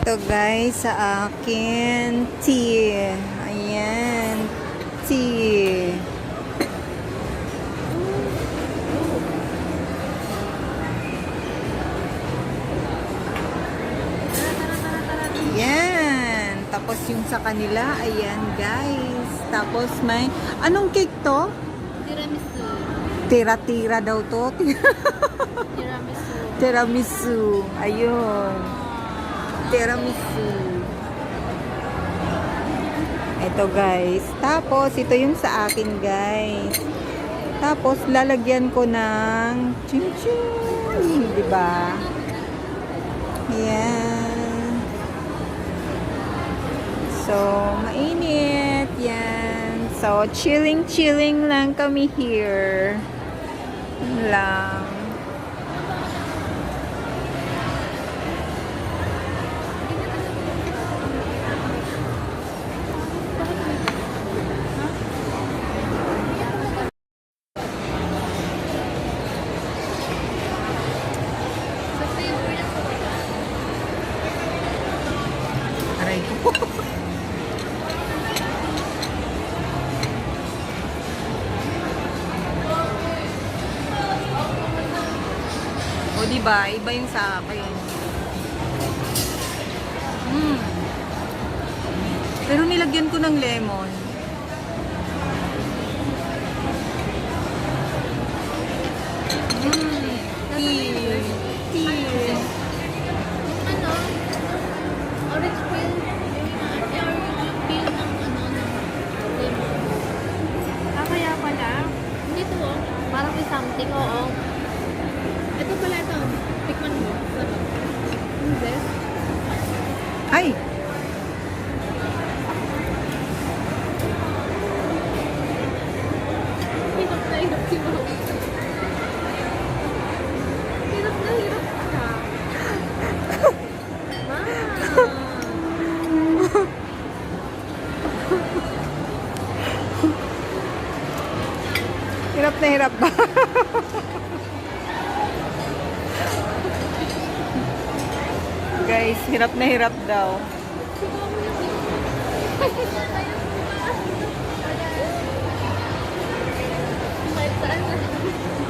Ito guys, sa akin, tea. Ayan, tea. Ayan. Tapos yung sa kanila, ayan guys. Tapos may, anong cake to? Tiramisu. Tira-tira daw to. Tiramisu. Tiramisu. Ayun. Tiramisu. Ito guys. Tapos ito yung sa akin guys. Tapos lalagyan ko ng ching-ching, di ba? Yan. So, mainit. Yan. So, chilling lang kami here. Yan lang. Aray ko. O diba, iba yung sa akin. Pero nilagyan ko ng lemon. Tea. Tea. Ano? Orange peel. Orange peel ng lemon. Kaya pala. Hindi to oh. Parang may something, oo. Ito pala ito. Tikman mo. Sarap. Hindi. Ay! Hirap na hirap si Mami. Hirap na hirap ka. Ma! Hirap na hirap ba? Guys, hirap na hirap daw. Saan na?